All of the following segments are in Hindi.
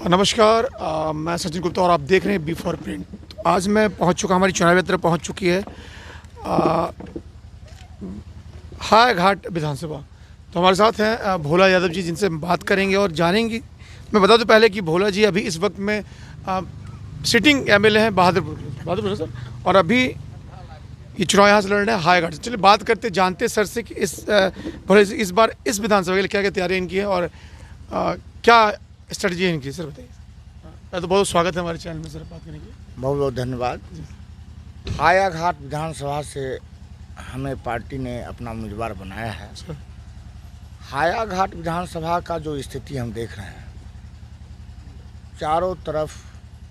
नमस्कार, मैं सचिन गुप्ता और आप देख रहे हैं बी फॉर प्रिंट। तो आज मैं पहुंच चुका, हमारी चुनाव यात्रा पहुंच चुकी है हायाघाट विधानसभा। तो हमारे साथ हैं भोला यादव जी, जिनसे हम बात करेंगे और जानेंगे। मैं बता दूं पहले कि भोला जी अभी इस वक्त में सिटिंग एमएलए हैं बहादुरपुर सर, और अभी ये चुनाव यहाँ से लड़ रहे हैं हायाघाट से। चलिए बात करते, जानते सर से कि भोले इस बार इस विधानसभा के लिए क्या क्या तैयारियाँ इनकी है और क्या स्ट्रेटजी है इनकी, सर बताइए। तो बहुत स्वागत है हमारे चैनल में सर, बात करने के लिए बहुत बहुत धन्यवाद। हायाघाट विधानसभा से हमें पार्टी ने अपना उम्मीदवार बनाया है। हायाघाट विधानसभा का जो स्थिति हम देख रहे हैं, चारों तरफ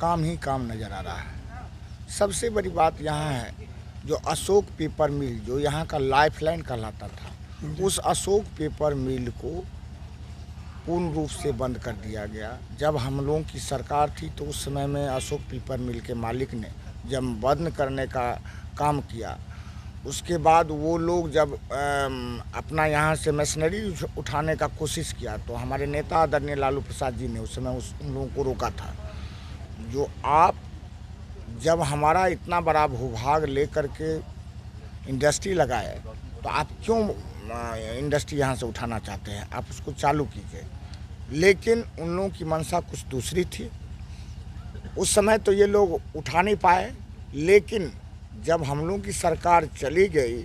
काम ही काम नज़र आ रहा है। सबसे बड़ी बात यहाँ है, जो अशोक पेपर मिल जो यहाँ का लाइफलाइन कहलाता था, उस अशोक पेपर मिल को पूर्ण रूप से बंद कर दिया गया। जब हम लोगों की सरकार थी तो उस समय में अशोक पेपर मिल के मालिक ने जब बंद करने का काम किया, उसके बाद वो लोग जब अपना यहाँ से मशीनरी उठाने का कोशिश किया तो हमारे नेता आदरणीय लालू प्रसाद जी ने उस समय उन लोगों को रोका था। जो आप जब हमारा इतना बड़ा भूभाग लेकर के इंडस्ट्री लगाए तो आप क्यों इंडस्ट्री यहाँ से उठाना चाहते हैं, आप उसको चालू कीजिए। लेकिन उन लोगों की मंशा कुछ दूसरी थी। उस समय तो ये लोग उठा नहीं पाए, लेकिन जब हम लोगों की सरकार चली गई,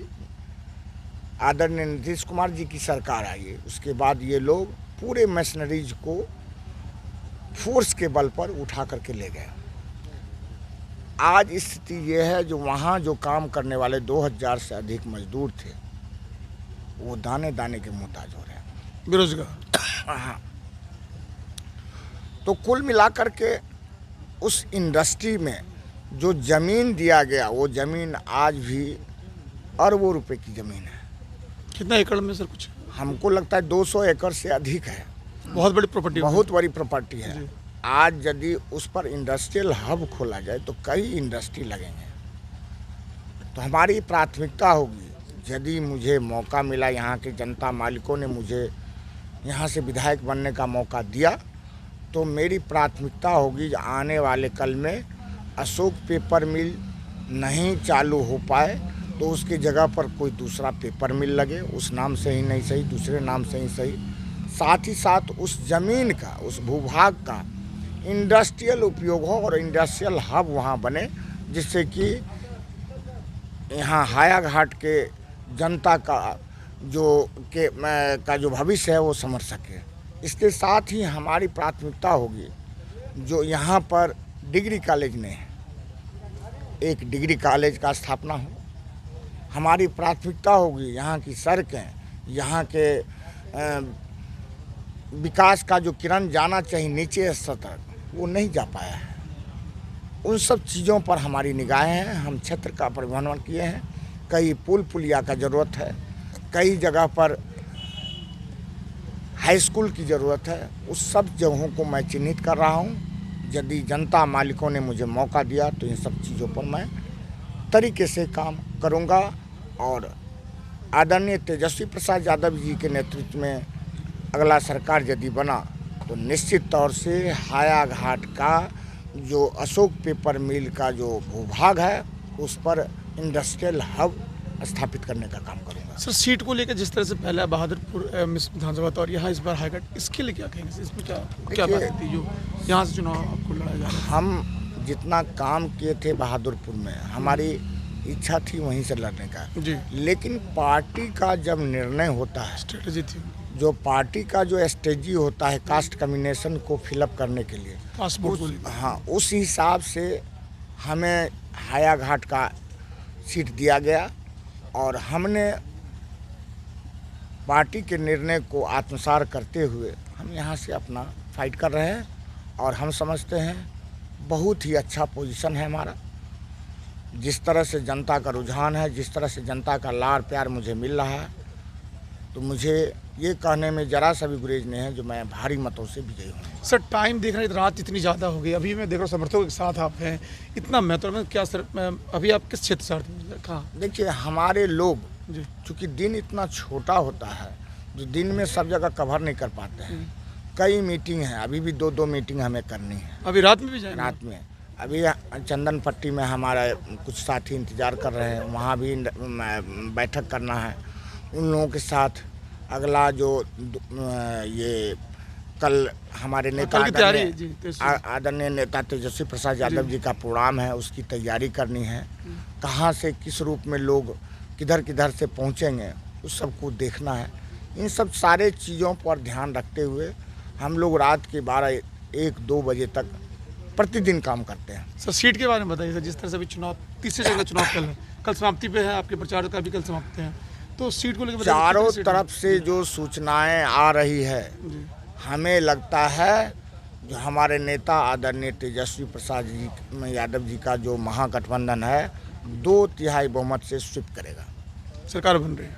आदरणीय नीतीश कुमार जी की सरकार आई, उसके बाद ये लोग पूरे मशीनरीज को फोर्स के बल पर उठा करके ले गए। आज स्थिति ये है, जो वहाँ जो काम करने वाले 2000 से अधिक मजदूर थे, वो दाने दाने के मोहताज हो रहे हैं, बेरोजगार। हाँ। तो कुल मिलाकर के उस इंडस्ट्री में जो ज़मीन दिया गया, वो ज़मीन आज भी अरबों रुपए की ज़मीन है। कितना एकड़ में सर? कुछ हमको लगता है 200 एकड़ से अधिक है। बहुत बड़ी प्रॉपर्टी, बहुत बड़ी प्रॉपर्टी है। आज यदि उस पर इंडस्ट्रियल हब खोला जाए तो कई इंडस्ट्री लगेंगे। तो हमारी प्राथमिकता होगी, यदि मुझे मौका मिला, यहाँ के जनता मालिकों ने मुझे यहाँ से विधायक बनने का मौका दिया, तो मेरी प्राथमिकता होगी कि आने वाले कल में अशोक पेपर मिल नहीं चालू हो पाए तो उसकी जगह पर कोई दूसरा पेपर मिल लगे, उस नाम से ही नहीं सही, दूसरे नाम से ही सही। साथ ही साथ उस ज़मीन का, उस भूभाग का इंडस्ट्रियल उपयोग हो और इंडस्ट्रियल हब वहाँ बने, जिससे कि यहाँ हायाघाट के जनता का जो भविष्य है वो समझ सके। इसके साथ ही हमारी प्राथमिकता होगी, जो यहाँ पर डिग्री कॉलेज नहीं है, एक डिग्री कॉलेज का स्थापना हो। हमारी प्राथमिकता होगी यहाँ की सड़कें, यहाँ के विकास का जो किरण जाना चाहिए नीचे स्तर तक, वो नहीं जा पाया है। उन सब चीज़ों पर हमारी निगाहें हैं। हम क्षेत्र का परिभ्रमण किए हैं, कई पुल पुलिया का ज़रूरत है, कई जगह पर हाई स्कूल की ज़रूरत है। उस सब जगहों को मैं चिन्हित कर रहा हूँ। यदि जनता मालिकों ने मुझे मौका दिया तो इन सब चीज़ों पर मैं तरीके से काम करूँगा। और आदरणीय तेजस्वी प्रसाद यादव जी के नेतृत्व में अगला सरकार यदि बना तो निश्चित तौर से हायाघाट का जो अशोक पेपर मिल का जो भूभाग है, उस पर इंडस्ट्रियल हब स्थापित करने का काम करूँगा। सर, सीट को लेकर जिस तरह से पहले बहादुरपुर विधानसभा था और यहाँ इस बार हाईघाट, इसके लिए क्या कहेंगे? इसमें क्या बात थी जो यहाँ से चुनाव आपको लड़ा जा रहा है? हम जितना काम किए थे बहादुरपुर में, हमारी इच्छा थी वहीं से लड़ने का जी, लेकिन पार्टी का जब निर्णय होता है, स्ट्रेटजी थी, जो पार्टी का जो स्ट्रेटजी होता है कास्ट कम्बिनेशन को फिलअप करने के लिए, हाँ, उस हिसाब से हमें हायाघाट का सीट दिया गया और हमने पार्टी के निर्णय को आत्मसात करते हुए हम यहाँ से अपना फाइट कर रहे हैं। और हम समझते हैं बहुत ही अच्छा पोजीशन है हमारा। जिस तरह से जनता का रुझान है, जिस तरह से जनता का लाड़ प्यार मुझे मिल रहा है, तो मुझे ये कहने में ज़रा सा भी गुरेज नहीं है जो मैं भारी मतों से विजयी हूँ। सर, टाइम देख रहे हैं, रात इतनी ज़्यादा हो गई, अभी मैं देख रहा हूँ समर्थकों के साथ आप हैं, इतना महत्व क्या सर? अभी आप किस क्षेत्र से आते हैं? कहाँ? देखिए, हमारे लोग जी, चूँकि दिन इतना छोटा होता है, जो दिन में सब जगह कवर नहीं कर पाते हैं, कई मीटिंग हैं, अभी भी 2-2 मीटिंग हमें करनी है अभी रात में भी जाएंगे? रात में। अभी चंदन पट्टी में हमारा कुछ साथी इंतज़ार कर रहे हैं, वहाँ भी बैठक करना है उन लोगों के साथ। अगला जो ये कल हमारे नेता कल की तैयारी है जी, आदरणीय नेता तेजस्वी प्रसाद यादव जी का प्रोग्राम है, उसकी तैयारी करनी है। कहाँ से किस रूप में लोग किधर किधर से पहुँचेंगे उस सब को देखना है। इन सब सारे चीज़ों पर ध्यान रखते हुए हम लोग रात के 12-1-2 बजे तक प्रतिदिन काम करते हैं। सर सीट के बारे में बताइए सर, जिस तरह से अभी चुनाव तीसरे जगह चुनाव कल है, कल समाप्ति पे है, आपके प्रचार का भी कल समाप्ति है, तो सीट को लेकर चारों तरफ से जो सूचनाएं आ रही है, हमें लगता है जो हमारे नेता आदरणीय तेजस्वी प्रसाद जी यादव जी का जो महागठबंधन है 2/3 बहुमत से स्वीप करेगा, सरकार बन रही है।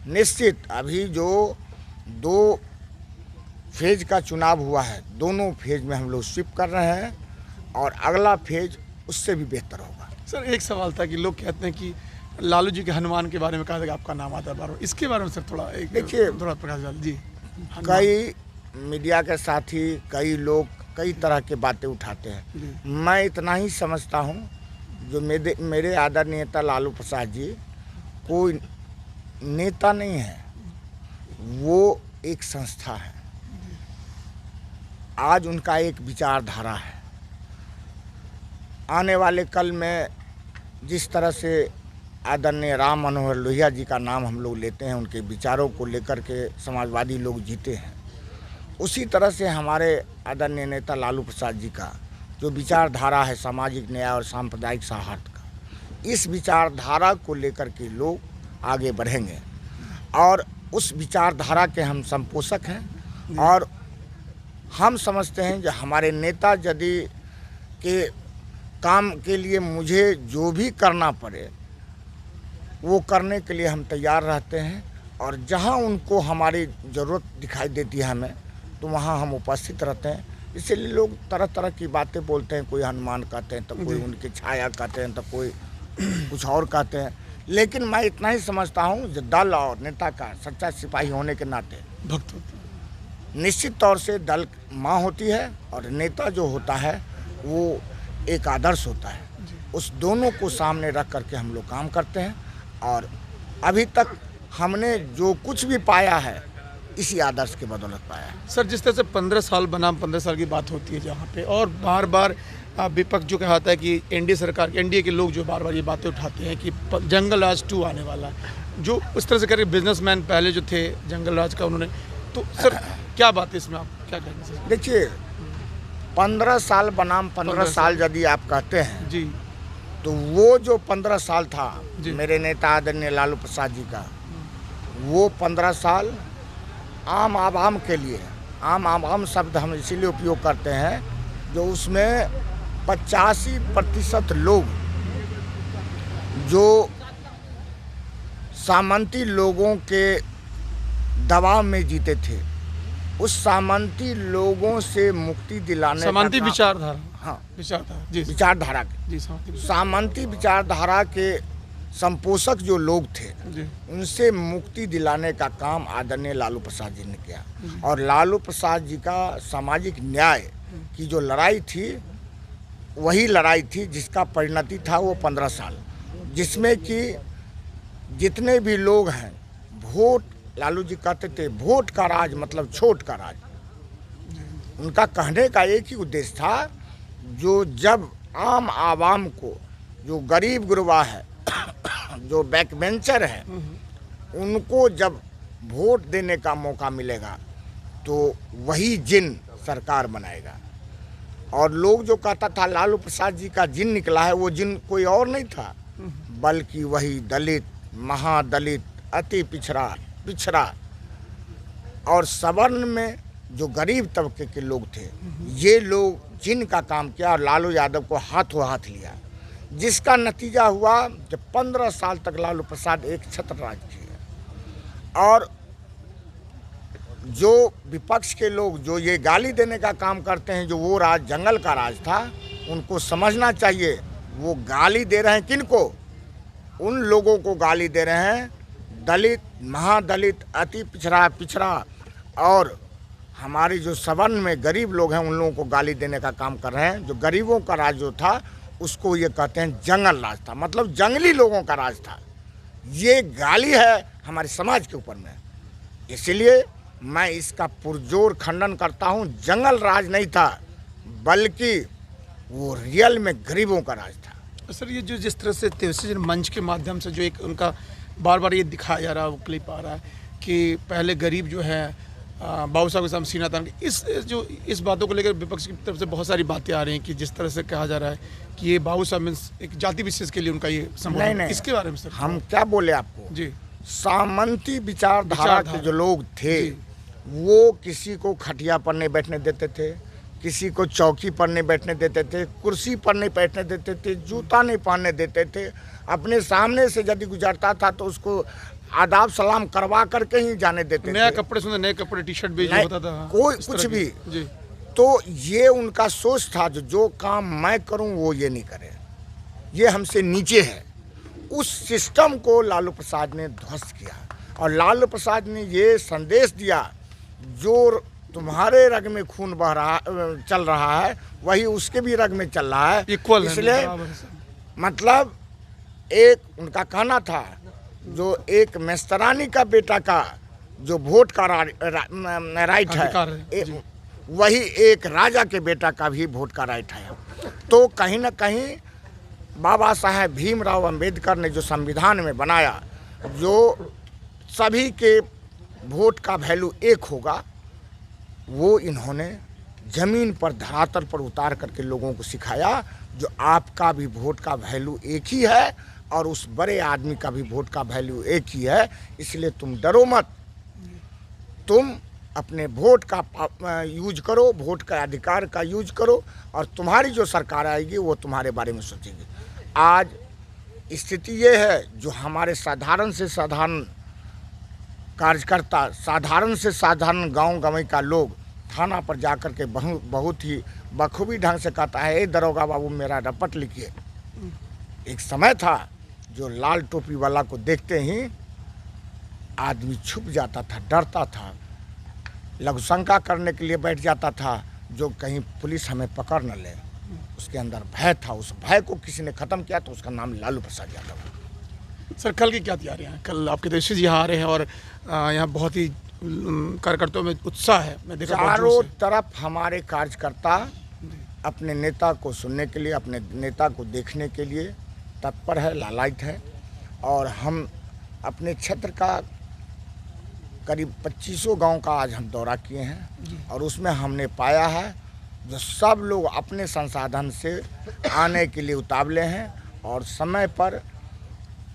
निश्चित अभी जो 2 फेज का चुनाव हुआ है, दोनों फेज में हम लोग स्वीप कर रहे हैं और अगला फेज उससे भी बेहतर होगा। सर एक सवाल था कि लोग कहते हैं कि लालू जी के हनुमान के बारे में कहा था कि आपका नाम आता है बार-बार, इसके बारे में सर थोड़ा देखिए, थोड़ा प्रकाश डाल जी। कई मीडिया के साथी, कई लोग कई तरह के बातें उठाते हैं। मैं इतना ही समझता हूँ जो मेरे आदरणीय नेता लालू प्रसाद जी कोई नेता नहीं है, वो एक संस्था है। आज उनका एक विचारधारा है। आने वाले कल में जिस तरह से आदरणीय राम मनोहर लोहिया जी का नाम हम लोग लेते हैं, उनके विचारों को लेकर के समाजवादी लोग जीते हैं, उसी तरह से हमारे आदरणीय नेता लालू प्रसाद जी का जो विचारधारा है सामाजिक न्याय और सांप्रदायिक सौहार्द का, इस विचारधारा को लेकर के लोग आगे बढ़ेंगे और उस विचारधारा के हम संपोषक हैं। और हम समझते हैं कि हमारे नेता यदि के काम के लिए मुझे जो भी करना पड़े वो करने के लिए हम तैयार रहते हैं, और जहां उनको हमारी ज़रूरत दिखाई देती है हमें, तो वहां हम उपस्थित रहते हैं। इसलिए लोग तरह तरह की बातें बोलते हैं, कोई हनुमान कहते हैं, तो कोई उनकी छाया कहते हैं, तो कोई कुछ और कहते हैं। लेकिन मैं इतना ही समझता हूँ जो दल और नेता का सच्चा सिपाही होने के नाते भक्त निश्चित तौर से दल माँ होती है और नेता जो होता है वो एक आदर्श होता है। उस दोनों को सामने रख करके हम लोग काम करते हैं, और अभी तक हमने जो कुछ भी पाया है इसी आदर्श के बदौलत पाया है। सर जिस तरह से 15 साल बनाम 15 साल की बात होती है जहाँ पे, और बार बार विपक्ष जो कहता है कि एनडीए सरकार, एनडीए के लोग जो बार बार ये बातें उठाते हैं कि जंगल राज 2 आने वाला है, जो उस तरह से करके बिजनेसमैन पहले जो थे जंगल राज का उन्होंने, तो सर क्या बात है इसमें, आप क्या कहेंगे सर? देखिए 15 साल बनाम 15 साल यदि आप कहते हैं जी, तो वो जो 15 साल था मेरे नेता आदरणीय लालू प्रसाद जी का, वो 15 साल आम आवाम के लिए, आम आवाम शब्द हम इसीलिए उपयोग करते हैं जो उसमें 85% लोग जो सामंती लोगों के दबाव में जीते थे, उस सामंती लोगों से मुक्ति दिलाने सामंती विचारधारा, हाँ विचारधारा जी, विचारधारा जी, सामंती विचारधारा के संपोषक जो लोग थे जी, उनसे मुक्ति दिलाने का काम आदरणीय लालू प्रसाद जी ने किया। और लालू प्रसाद जी का सामाजिक न्याय की जो लड़ाई थी, वही लड़ाई थी जिसका परिणति था वो 15 साल, जिसमें कि जितने भी लोग हैं, वोट, लालू जी कहते थे वोट का राज मतलब छोट का राज। उनका कहने का एक ही उद्देश्य था, जो जब आम आवाम को, जो गरीब गुरबा है, जो बैकबेंचर है, उनको जब वोट देने का मौका मिलेगा तो वही जिन सरकार बनाएगा। और लोग जो कहता था लालू प्रसाद जी का जिन निकला है, वो जिन कोई और नहीं था बल्कि वही दलित, महादलित, अति पिछड़ा और सवर्ण में जो गरीब तबके के लोग थे, ये लोग जिन का काम किया और लालू यादव को हाथों हाथ लिया, जिसका नतीजा हुआ कि 15 साल तक लालू प्रसाद एक छत्र राज किए। और जो विपक्ष के लोग जो ये गाली देने का काम करते हैं, जो वो राज जंगल का राज था, उनको समझना चाहिए वो गाली दे रहे हैं किनको? उन लोगों को गाली दे रहे हैं दलित, महादलित, अति पिछड़ा और हमारी जो सवर्ण में गरीब लोग हैं उन लोगों को गाली देने का काम कर रहे हैं। जो गरीबों का राज जो था उसको ये कहते हैं जंगल राज था, मतलब जंगली लोगों का राज था। ये गाली है हमारे समाज के ऊपर में, इसलिए मैं इसका पुरजोर खंडन करता हूँ। जंगल राज नहीं था, बल्कि वो रियल में गरीबों का राज था। सर ये जो जिस तरह से तेजस्वी मंच के माध्यम से जो एक उनका बार बार ये दिखाया जा रहा है, वो क्लिप आ रहा है कि पहले गरीब जो है बाबू साहब के सामने सीना तान के, इस बातों को लेकर विपक्ष की तरफ से बहुत सारी बातें आ रही हैं कि जिस तरह से कहा जा रहा है कि ये बाबू साहब मीन्स एक जाति विशेष के लिए उनका ये संबोधन। नहीं, इसके बारे में सर हम क्या बोले आपको जी, सामंती विचारधारा के जो लोग थे वो किसी को खटिया पर नहीं बैठने देते थे, किसी को चौकी पर नहीं बैठने देते थे, कुर्सी पर नहीं बैठने देते थे, जूता नहीं पहनने देते थे। अपने सामने से यदि गुजरता था तो उसको आदाब सलाम करवा करके ही जाने देते थे। नया कपड़े सुंदर, नए कपड़े, टी शर्ट भी जो होता था, कोई कुछ भी जी। तो ये उनका सोच था जो काम मैं करूं वो ये नहीं करे, ये हमसे नीचे है। उस सिस्टम को लालू प्रसाद ने ध्वस्त किया और लालू प्रसाद ने ये संदेश दिया, जो तुम्हारे रग में खून बह रहा चल रहा है वही उसके भी रग में चल रहा है। इसलिए मतलब एक उनका कहना था, जो एक मेस्तरानी का बेटा का जो वोट का राइट है, वही एक राजा के बेटा का भी वोट का राइट है। तो कहीं ना कहीं बाबा साहेब भीमराव अंबेडकर ने जो संविधान में बनाया, जो सभी के वोट का वैल्यू एक होगा, वो इन्होंने ज़मीन पर धरातल पर उतार करके लोगों को सिखाया, जो आपका भी वोट का वैल्यू एक ही है और उस बड़े आदमी का भी वोट का वैल्यू एक ही है। इसलिए तुम डरो मत, तुम अपने वोट का यूज करो, वोट का अधिकार का यूज करो और तुम्हारी जो सरकार आएगी वो तुम्हारे बारे में सोचेगी। आज स्थिति ये है, जो हमारे साधारण से साधारण कार्यकर्ता, साधारण से साधारण गांव गंवई का लोग थाना पर जाकर के बहुत ही बखूबी ढंग से कहता है, ए दरोगा बाबू मेरा रपट लिखिए। एक समय था जो लाल टोपी वाला को देखते ही आदमी छुप जाता था, डरता था, लघुशंका करने के लिए बैठ जाता था, जो कहीं पुलिस हमें पकड़ न ले। उसके अंदर भय था, उस भय को किसी ने ख़त्म किया तो उसका नाम लालू प्रसाद यादव। सर कल की क्या तैयारियां हैं? कल आपके तेजस्वी जी यहाँ आ रहे हैं और यहाँ बहुत ही कार्यकर्ताओं में उत्साह है, मैं देखा चारों तरफ हमारे कार्यकर्ता अपने नेता को सुनने के लिए, अपने नेता को देखने के लिए तत्पर है, लालायित है। और हम अपने क्षेत्र का करीब 2500 गांव का आज हम दौरा किए हैं और उसमें हमने पाया है जो सब लोग अपने संसाधन से आने के लिए उतावले हैं और समय पर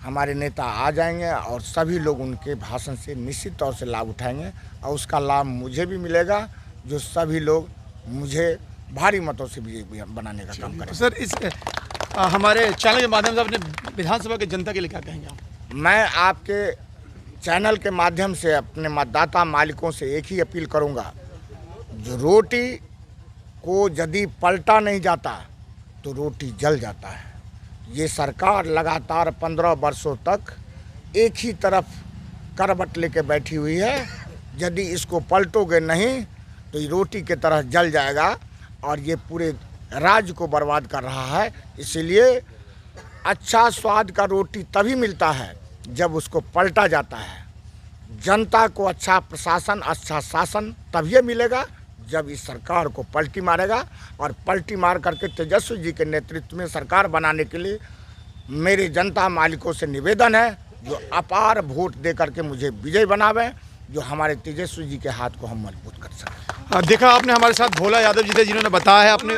हमारे नेता आ जाएंगे और सभी लोग उनके भाषण से निश्चित तौर से लाभ उठाएंगे और उसका लाभ मुझे भी मिलेगा, जो सभी लोग मुझे भारी मतों से भी बनाने का काम करेंगे। सर इस हमारे चैनल के माध्यम से अपने विधानसभा के जनता के लिए क्या कहेंगे आप? मैं आपके चैनल के माध्यम से अपने मतदाता मालिकों से एक ही अपील करूंगा, जो रोटी को यदि पलटा नहीं जाता तो रोटी जल जाता है। ये सरकार लगातार 15 वर्षों तक एक ही तरफ करवट लेके बैठी हुई है, यदि इसको पलटोगे नहीं तो ये रोटी की तरह जल जाएगा और ये पूरे राज्य को बर्बाद कर रहा है। इसीलिए अच्छा स्वाद का रोटी तभी मिलता है जब उसको पलटा जाता है। जनता को अच्छा प्रशासन, अच्छा शासन तभी मिलेगा जब इस सरकार को पलटी मारेगा और पलटी मार करके तेजस्वी जी के नेतृत्व में सरकार बनाने के लिए मेरे जनता मालिकों से निवेदन है, जो अपार वोट दे करके मुझे विजय बनावें, जो हमारे तेजस्वी जी के हाथ को हम मजबूत कर सकें। देखा आपने हमारे साथ भोला यादव जी थे, जिन्होंने बताया है अपने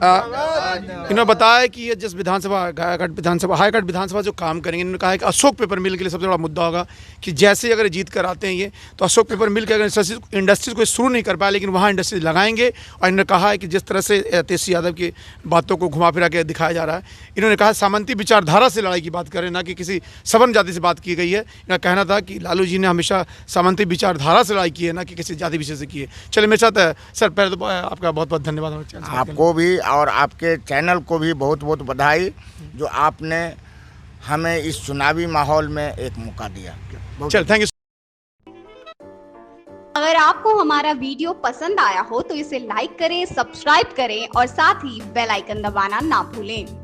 इन्होंने बताया कि ये जिस विधानसभा हाईगढ़ विधानसभा जो काम करेंगे, इन्होंने कहा है कि अशोक पेपर मिल के लिए सबसे बड़ा मुद्दा होगा कि जैसे अगर जीत कर आते हैं ये, तो अशोक पेपर मिल के अगर इंडस्ट्रीज को शुरू नहीं कर पाए लेकिन वहाँ इंडस्ट्रीज लगाएंगे। और इन्होंने कहा है कि जिस तरह से तेजस्वी यादव की बातों को घुमा फिरा के दिखाया जा रहा है, इन्होंने कहा सामंती विचारधारा से लड़ाई की बात करें, ना कि किसी सवर्ण जाति से बात की गई है। इनका कहना था कि लालू जी ने हमेशा सामंती विचारधारा से लड़ाई की है, ना कि किसी जाति विशेष से की है। चलिए मेरे साथ सर, पहले तो आपका बहुत बहुत धन्यवाद। आपको भी और आपके चैनल को भी बहुत बहुत बधाई, जो आपने हमें इस चुनावी माहौल में एक मौका दिया। चल, थैंक यू। अगर आपको हमारा वीडियो पसंद आया हो तो इसे लाइक करें, सब्सक्राइब करें और साथ ही बेल आइकन दबाना ना भूलें।